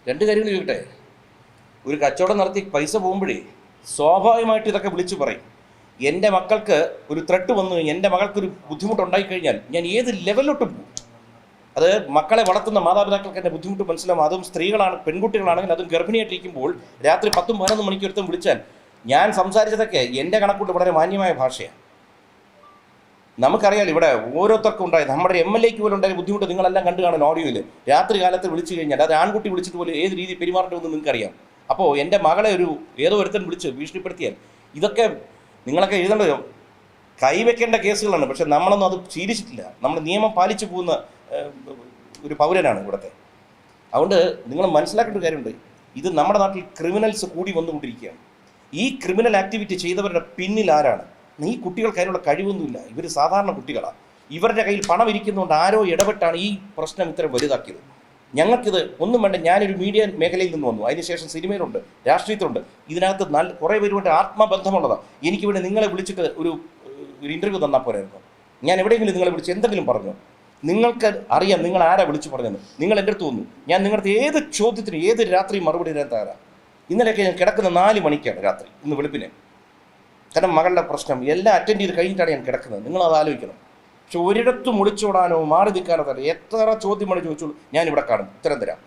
രണ്ട് കാര്യങ്ങൾ ചോദിക്കട്ടെ. ഒരു കച്ചവടം നടത്തി പൈസ പോകുമ്പോഴേ സ്വാഭാവികമായിട്ട് ഇതൊക്കെ വിളിച്ചു പറയും. എൻ്റെ മക്കൾക്ക് ഒരു ത്രെട്ട് വന്നു കഴിഞ്ഞാൽ, എൻ്റെ മകൾക്കൊരു ബുദ്ധിമുട്ടുണ്ടായിക്കഴിഞ്ഞാൽ ഞാൻ ഏത് ലെവലിലോട്ട് പോകും? അത് മക്കളെ വളർത്തുന്ന മാതാപിതാക്കൾക്ക് എൻ്റെ ബുദ്ധിമുട്ട് മനസ്സിലാവും. അതും സ്ത്രീകളാണ്, പെൺകുട്ടികളാണെങ്കിൽ അതും ഗർഭിണിയായിട്ടിരിക്കുമ്പോൾ രാത്രി 10-11 മണിക്കൂർ വിളിച്ചാൽ ഞാൻ സംസാരിച്ചതൊക്കെ എൻ്റെ കണക്കൂട്ട് വളരെ മാന്യമായ ഭാഷയാണ്. നമുക്കറിയാലോ ഇവിടെ ഓരോരുത്തർക്കും ഉണ്ടായത്. നമ്മുടെ MLA പോലും ഉണ്ടായ ബുദ്ധിമുട്ട് നിങ്ങളെല്ലാം കണ്ടു കാണും ഓഡിയോയിൽ. രാത്രി കാലത്ത് വിളിച്ചു കഴിഞ്ഞാൽ അത് ആൺകുട്ടി വിളിച്ചിട്ട് പോലും ഏത് രീതി പെരുമാറേണ്ടതെന്ന് നിങ്ങൾക്കറിയാം. അപ്പോൾ എൻ്റെ മകളെ ഏതോ ഒരുത്തൻ വിളിച്ച് ഭീഷണിപ്പെടുത്തിയാൽ ഇതൊക്കെ നിങ്ങളൊക്കെ എഴുതേണ്ടത് കൈവയ്ക്കേണ്ട കേസുകളാണ്. പക്ഷെ നമ്മളൊന്നും അത് ശീലിച്ചിട്ടില്ല. നമ്മൾ നിയമം പാലിച്ചു പോകുന്ന ഒരു പൗരനാണ് ഇവിടുത്തെ. അതുകൊണ്ട് നിങ്ങൾ മനസ്സിലാക്കേണ്ട ഒരു കാര്യമുണ്ട്, ഇത് നമ്മുടെ നാട്ടിൽ ക്രിമിനൽസ് കൂടി വന്നുകൊണ്ടിരിക്കുകയാണ്. ഈ ക്രിമിനൽ ആക്ടിവിറ്റി ചെയ്തവരുടെ പിന്നിൽ ആരാണ്? ഈ കുട്ടികൾക്ക് അതിനുള്ള കഴിവൊന്നുമില്ല. ഇവർ സാധാരണ കുട്ടികളാണ്. ഇവരുടെ കയ്യിൽ പണം ഇരിക്കുന്നതുകൊണ്ട് ആരോ ഇടപെട്ടാണ് ഈ പ്രശ്നം ഇത്രയും വലുതാക്കിയത്. ഞങ്ങൾക്കിത് ഒന്നും വേണ്ട. ഞാനൊരു മീഡിയ മേഖലയിൽ നിന്ന് വന്നു, അതിനുശേഷം സിനിമയിലുണ്ട്, രാഷ്ട്രീയത്തിലുണ്ട്. ഇതിനകത്ത് കുറേ പേരുമായിട്ട് ആത്മബന്ധമുള്ളതാണ്. എനിക്ക് വേണ്ടി നിങ്ങളെ വിളിച്ചിട്ട് ഒരു ഇൻ്റർവ്യൂ തന്നാൽ പോരായിരുന്നു. ഞാൻ എവിടെയെങ്കിലും നിങ്ങളെ വിളിച്ച് എന്തെങ്കിലും പറഞ്ഞു? നിങ്ങൾക്ക് അറിയാം നിങ്ങൾ ആരാ വിളിച്ചു പറഞ്ഞതെന്ന്. നിങ്ങൾ എൻ്റെ അടുത്ത് വന്നു, ഞാൻ നിങ്ങളുടെ ഏത് ചോദ്യത്തിന് ഏത് രാത്രി മറുപടി തരാൻ തയ്യാറാണ്. ഇന്നലെയൊക്കെ ഞാൻ കിടക്കുന്ന 4 മണിക്കാണ് രാത്രി, ഇന്ന് വെളുപ്പിനെ. കാരണം മകളുടെ പ്രശ്നം എല്ലാം അറ്റൻഡ് ചെയ്ത് കഴിഞ്ഞിട്ടാണ് ഞാൻ കിടക്കുന്നത്. നിങ്ങളത് ആലോചിക്കണം. പക്ഷെ ഒരിടത്തും ഒളിച്ചോടാനോ മാറി നിൽക്കാനോ എത്ര ചോദ്യമാണ് ചോദിച്ചോളൂ, ഞാനിവിടെ കാണും, ഉത്തരം തരാം.